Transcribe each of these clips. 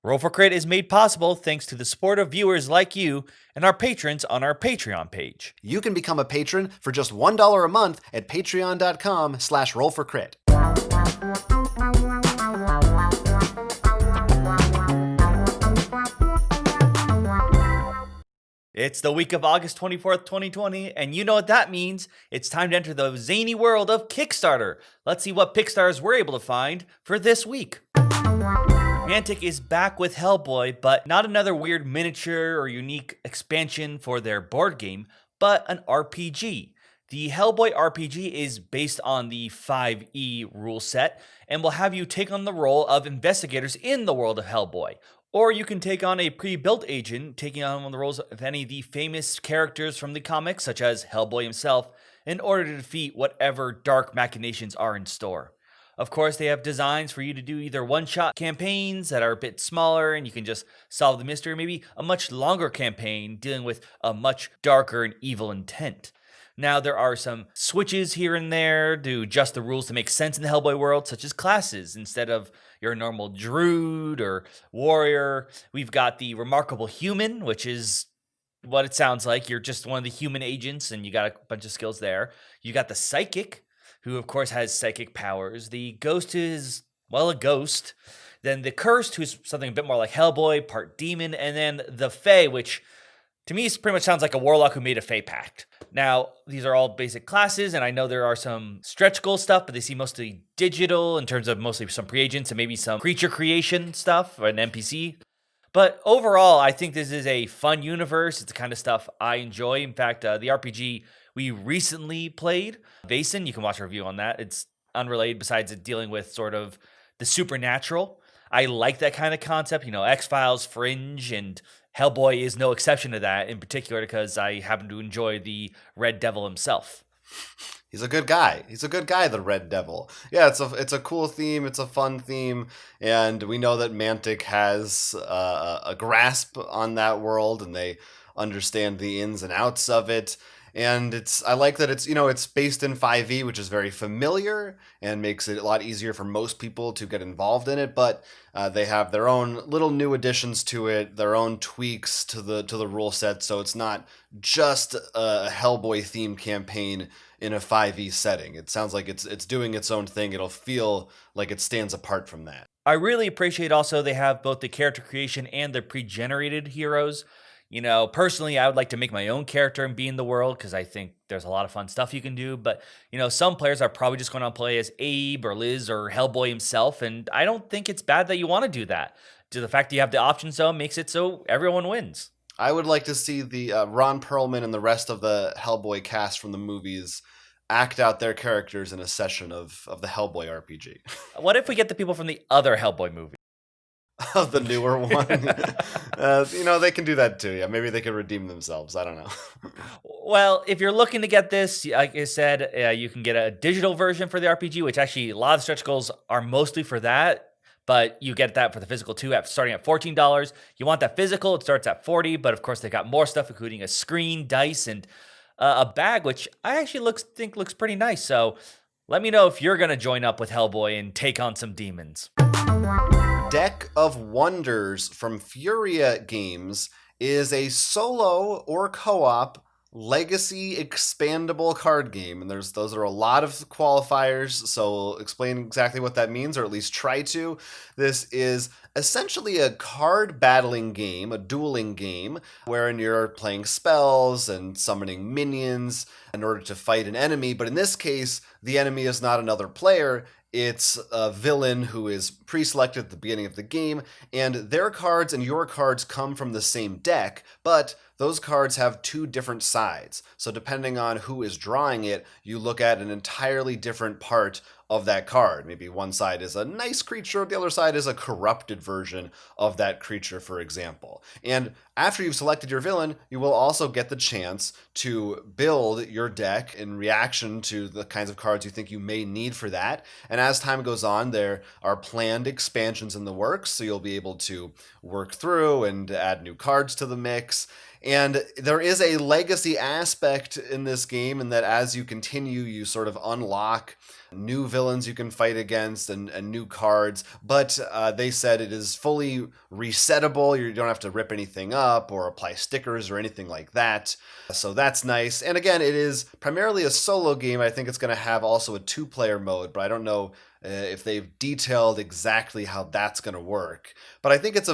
Roll for Crit is made possible thanks to the support of viewers like you and our patrons on our Patreon page. You can become a patron for just $1 a month at patreon.com/rollforcrit. It's the week of August 24th, 2020, and you know what that means. It's time to enter the zany world of Kickstarter. Let's see what Pickstarters we're able to find for this week. Mantic is back with Hellboy, but not another weird miniature or unique expansion for their board game, but an RPG. The Hellboy RPG is based on the 5e rule set and will have you take on the role of investigators in the world of Hellboy. Or you can take on a pre-built agent, taking on the roles of any of the famous characters from the comics, such as Hellboy himself, in order to defeat whatever dark machinations are in store. Of course, they have designs for you to do either one-shot campaigns that are a bit smaller and you can just solve the mystery, or maybe a much longer campaign dealing with a much darker and evil intent. Now, there are some switches here and there to adjust the rules to make sense in the Hellboy world, such as classes. Instead of your normal druid or warrior, we've got the remarkable human, which is what it sounds like. You're just one of the human agents and you got a bunch of skills there. You got the psychic, who of course has psychic powers. The ghost is, well, a ghost. Then the cursed, who's something a bit more like Hellboy, part demon. And then the fae, which to me pretty much sounds like a warlock who made a fae pact. Now, these are all basic classes, and I know there are some stretch goal stuff, but they seem mostly digital in terms of mostly some pre-agents and maybe some creature creation stuff or an NPC. But overall, I think this is a fun universe. It's the kind of stuff I enjoy. In fact, the RPG we recently played, Basin, you can watch a review on that. It's unrelated besides it dealing with sort of the supernatural. I like that kind of concept, X-Files, Fringe, and Hellboy is no exception to that, in particular because I happen to enjoy the Red Devil himself. He's a good guy. The Red Devil. Yeah, it's a cool theme. It's a fun theme, and we know that Mantic has a grasp on that world, and they understand the ins and outs of it. And I like that it's based in 5e, which is very familiar and makes it a lot easier for most people to get involved in it. But they have their own little new additions to it, their own tweaks to the rule set. So it's not just a Hellboy themed campaign in a 5e setting. It sounds like it's doing its own thing. It'll feel like it stands apart from that. I really appreciate also they have both the character creation and the pre-generated heroes. Personally, I would like to make my own character and be in the world because I think there's a lot of fun stuff you can do. But, some players are probably just going to play as Abe or Liz or Hellboy himself. And I don't think it's bad that you want to do that. To the fact that you have the option zone makes it so everyone wins. I would like to see the Ron Perlman and the rest of the Hellboy cast from the movies act out their characters in a session of the Hellboy RPG. What if we get the people from the other Hellboy movie? Of the newer one. They can do that too. Yeah, maybe they could redeem themselves. I don't know. Well, if you're looking to get this, like I said, you can get a digital version for the RPG, which actually a lot of stretch goals are mostly for that. But you get that for the physical too, starting at $14. You want that physical, it starts at $40. But of course, they got more stuff, including a screen, dice, and a bag, which I actually think looks pretty nice. So let me know if you're going to join up with Hellboy and take on some demons. Deck of Wonders from Furia Games is a solo or co-op legacy expandable card game, and those are a lot of qualifiers, so explain exactly what that means, or at least try to. This is essentially a card battling game, a dueling game, wherein you're playing spells and summoning minions in order to fight an enemy, but in this case, the enemy is not another player. It's a villain who is pre-selected at the beginning of the game, and their cards and your cards come from the same deck, but those cards have two different sides. So depending on who is drawing it, you look at an entirely different part of that card. Maybe one side is a nice creature, the other side is a corrupted version of that creature, for example. And after you've selected your villain, you will also get the chance to build your deck in reaction to the kinds of cards you think you may need for that. And as time goes on, there are planned expansions in the works, so you'll be able to work through and add new cards to the mix. And there is a legacy aspect in this game in that as you continue, you sort of unlock new villains you can fight against and new cards, but they said it is fully resettable. You don't have to rip anything up or apply stickers or anything like that. So that's nice. And again, it is primarily a solo game. I think it's going to have also a 2-player mode, but I don't know if they've detailed exactly how that's going to work. But I think it's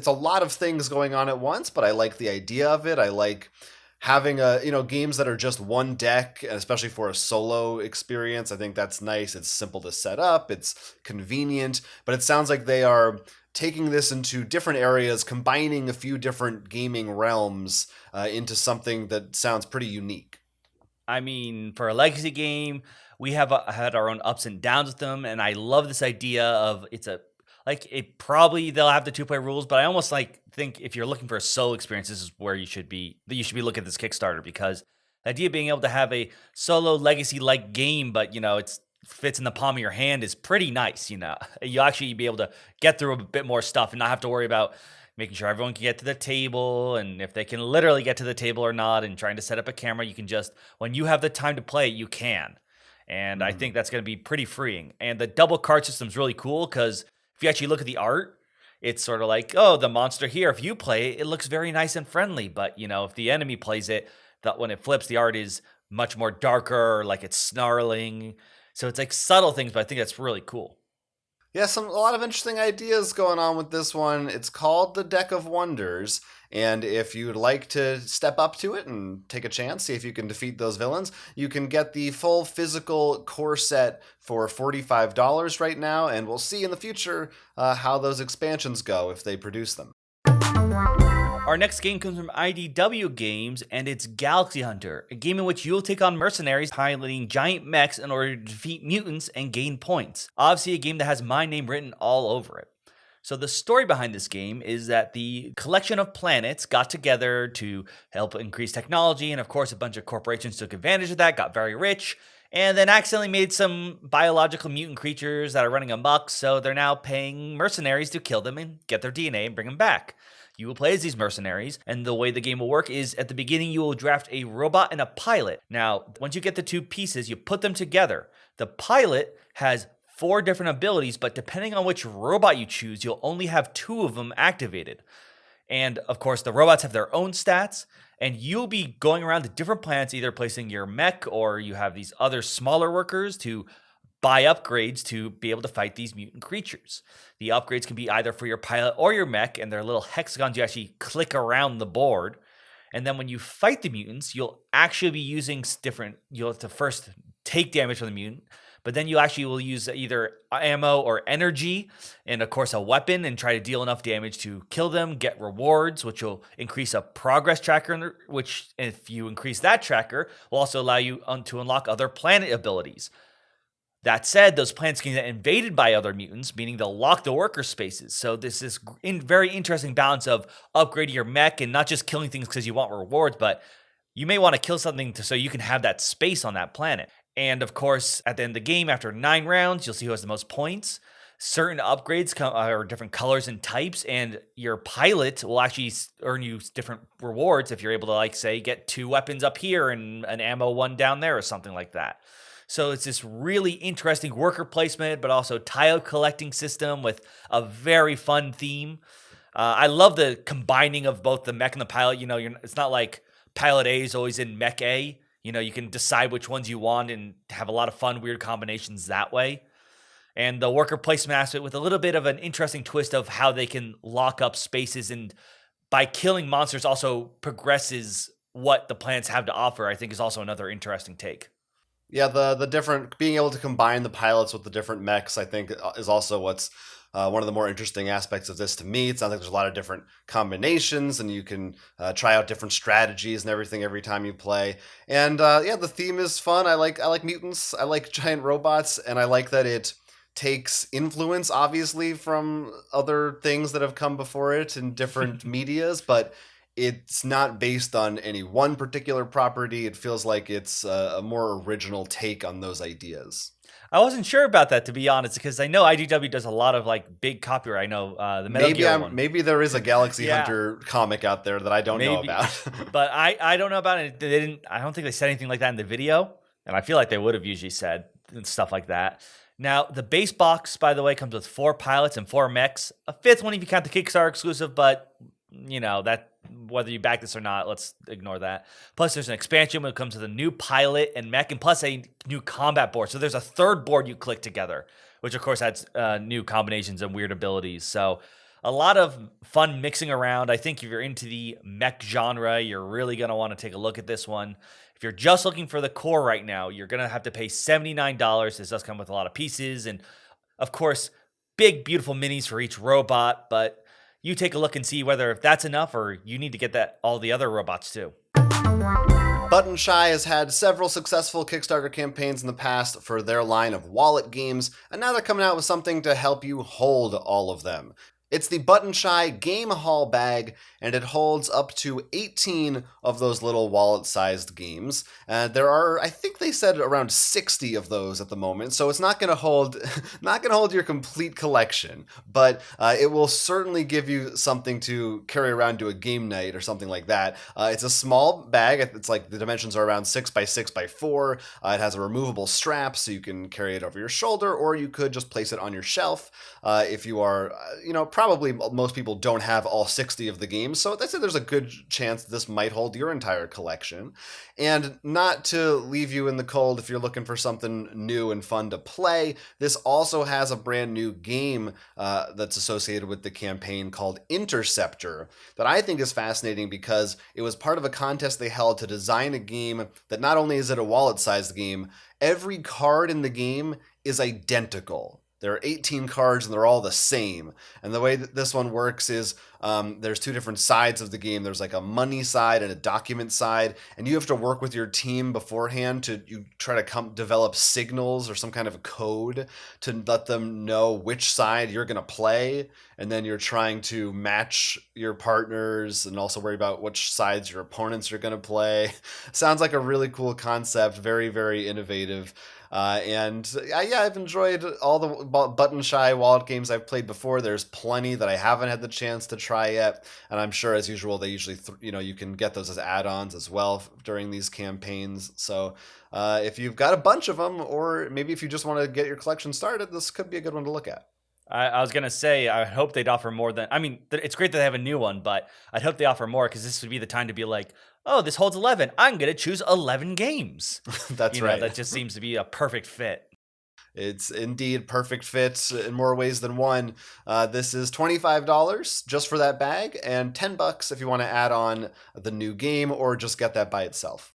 a lot of things going on at once, but I like the idea of it. I like having games that are just one deck, especially for a solo experience. I think that's nice. It's simple to set up. It's convenient, but it sounds like they are taking this into different areas, combining a few different gaming realms into something that sounds pretty unique. I mean, for a legacy game, we have had our own ups and downs with them, and I love this idea of they'll have the 2-player rules, but I almost think if you're looking for a solo experience, this is where you should be looking at this Kickstarter, because the idea of being able to have a solo legacy-like game, but it fits in the palm of your hand is pretty nice. You'll actually be able to get through a bit more stuff and not have to worry about making sure everyone can get to the table, and if they can literally get to the table or not, and trying to set up a camera. You can just, when you have the time to play it, you can. And I think that's going to be pretty freeing. And the double card system is really cool, because if you actually look at the art, it's sort of like, oh, the monster here, if you play it, it looks very nice and friendly. But, if the enemy plays it, that when it flips, the art is much more darker, like it's snarling. So it's like subtle things, but I think that's really cool. Yeah, a lot of interesting ideas going on with this one. It's called the Deck of Wonders, and if you'd like to step up to it and take a chance, see if you can defeat those villains, you can get the full physical core set for $45 right now, and we'll see in the future how those expansions go if they produce them. Our next game comes from IDW Games, and it's Galaxy Hunter, a game in which you'll take on mercenaries piloting giant mechs in order to defeat mutants and gain points. Obviously, a game that has my name written all over it. So the story behind this game is that the collection of planets got together to help increase technology, and of course a bunch of corporations took advantage of that, got very rich, and then accidentally made some biological mutant creatures that are running amok, so they're now paying mercenaries to kill them and get their DNA and bring them back. You will play as these mercenaries, and the way the game will work is at the beginning you will draft a robot and a pilot. Now, once you get the 2 pieces, you put them together. The pilot has 4 different abilities, but depending on which robot you choose, you'll only have 2 of them activated. And of course, the robots have their own stats, and you'll be going around to different planets, either placing your mech or you have these other smaller workers to buy upgrades to be able to fight these mutant creatures. The upgrades can be either for your pilot or your mech, and they're little hexagons you actually click around the board. And then when you fight the mutants, you'll actually be using you'll have to first take damage from the mutant, but then you actually will use either ammo or energy, and of course a weapon, and try to deal enough damage to kill them, get rewards, which will increase a progress tracker, which if you increase that tracker, will also allow you to unlock other planet abilities. That said, those planets can get invaded by other mutants, meaning they'll lock the worker spaces. So this is very interesting balance of upgrading your mech and not just killing things because you want rewards, but you may want to kill something so you can have that space on that planet. And of course, at the end of the game, after 9 rounds, you'll see who has the most points. Certain upgrades are different colors and types, and your pilot will actually earn you different rewards if you're able to, say, get 2 weapons up here and an ammo 1 down there or something like that. So it's this really interesting worker placement, but also tile collecting system with a very fun theme. I love the combining of both the mech and the pilot. It's not like pilot A is always in mech A. You can decide which ones you want and have a lot of fun, weird combinations that way. And the worker placement aspect with a little bit of an interesting twist of how they can lock up spaces, and by killing monsters also progresses what the planets have to offer, I think is also another interesting take. Yeah, the different, being able to combine the pilots with the different mechs, I think, is also what's one of the more interesting aspects of this to me. It sounds like there's a lot of different combinations, and you can try out different strategies and everything every time you play. And the theme is fun. I like mutants. I like giant robots, and I like that it takes influence, obviously, from other things that have come before it in different medias, but it's not based on any one particular property. It feels like it's a more original take on those ideas. I wasn't sure about that, to be honest, because I know IDW does a lot of big copyright. I know the Metal Gear one. Maybe there is a Galaxy Hunter comic out there that I don't know about. But I don't know about it. I don't think they said anything like that in the video, and I feel like they would have usually said. and stuff like that. Now, the base box, by the way, comes with 4 pilots and 4 mechs. A 5th one if you count the Kickstarter exclusive, but that whether you back this or not, let's ignore that. Plus, there's an expansion when it comes to the new pilot and mech, and plus a new combat board. So there's a 3rd board you click together, which of course adds new combinations and weird abilities. So a lot of fun mixing around. I think if you're into the mech genre, you're really going to want to take a look at this one. If you're just looking for the core right now, you're going to have to pay $79. This does come with a lot of pieces and, of course, big, beautiful minis for each robot. But you take a look and see whether that's enough or you need to get all the other robots too. Button Shy has had several successful Kickstarter campaigns in the past for their line of wallet games, and now they're coming out with something to help you hold all of them. It's the Button Shy Game Haul Bag, and it holds up to 18 of those little wallet-sized games. There are, I think they said, around 60 of those at the moment, so it's not going to hold your complete collection, but it will certainly give you something to carry around to a game night or something like that. It's a small bag. It's like the dimensions are around 6 by 6 by 4. It has a removable strap, so you can carry it over your shoulder, or you could just place it on your shelf if you are, probably most people don't have all 60 of the games, so I said there's a good chance this might hold your entire collection. And not to leave you in the cold if you're looking for something new and fun to play, this also has a brand new game that's associated with the campaign called Interceptor that I think is fascinating because it was part of a contest they held to design a game that not only is it a wallet-sized game, every card in the game is identical. There are 18 cards and they're all the same. And the way that this one works is there's 2 different sides of the game. There's like a money side and a document side. And you have to work with your team beforehand you try to develop signals or some kind of a code to let them know which side you're going to play. And then you're trying to match your partners and also worry about which sides your opponents are going to play. Sounds like a really cool concept. Very, very innovative. I've enjoyed all the Button Shy wallet games I've played before. There's plenty that I haven't had the chance to try yet, and I'm sure, as usual, they usually you can get those as add-ons as well during these campaigns. So if you've got a bunch of them, or maybe if you just want to get your collection started, this could be a good one to look at. I was going to say, I hope they'd offer more than... I mean, it's great that they have a new one, but I'd hope they offer more because this would be the time to be like, oh, this holds 11. I'm going to choose 11 games. That's right. That just seems to be a perfect fit. It's indeed perfect fit in more ways than one. This is $25 just for that bag and $10 if you want to add on the new game or just get that by itself.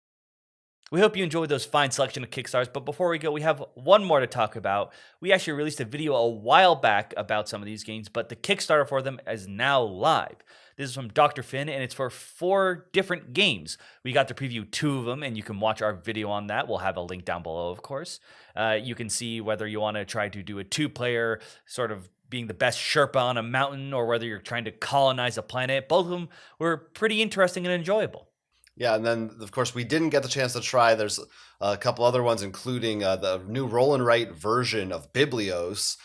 We hope you enjoyed those fine selection of Kickstarters, but before we go, we have one more to talk about. We actually released a video a while back about some of these games, but the Kickstarter for them is now live. This is from Dr. Finn, and it's for 4 different games. We got to preview 2 of them, and you can watch our video on that. We'll have a link down below, of course. You can see whether you want to try to do a 2-player, sort of being the best Sherpa on a mountain, or whether you're trying to colonize a planet. Both of them were pretty interesting and enjoyable. Yeah, and then, of course, we didn't get the chance to try. There's a couple other ones, including the new roll and write version of Biblios,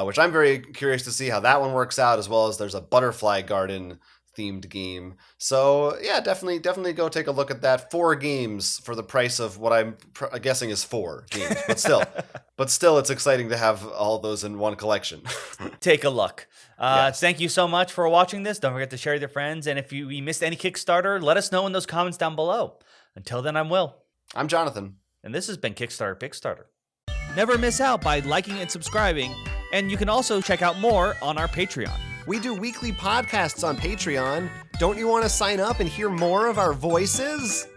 which I'm very curious to see how that one works out, as well as there's a butterfly garden themed game. So yeah, definitely go take a look at that. 4 games for the price of what I'm guessing is 4 games, but still it's exciting to have all those in one collection. Take a look. Yes. Thank you so much for watching this. Don't forget to share with your friends, and if we missed any Kickstarter, let us know in those comments down below. Until then, I'm Will. I'm Jonathan. And this has been Kickstarter Pickstarter. Never miss out by liking and subscribing, and you can also check out more on our Patreon. We do weekly podcasts on Patreon. Don't you want to sign up and hear more of our voices?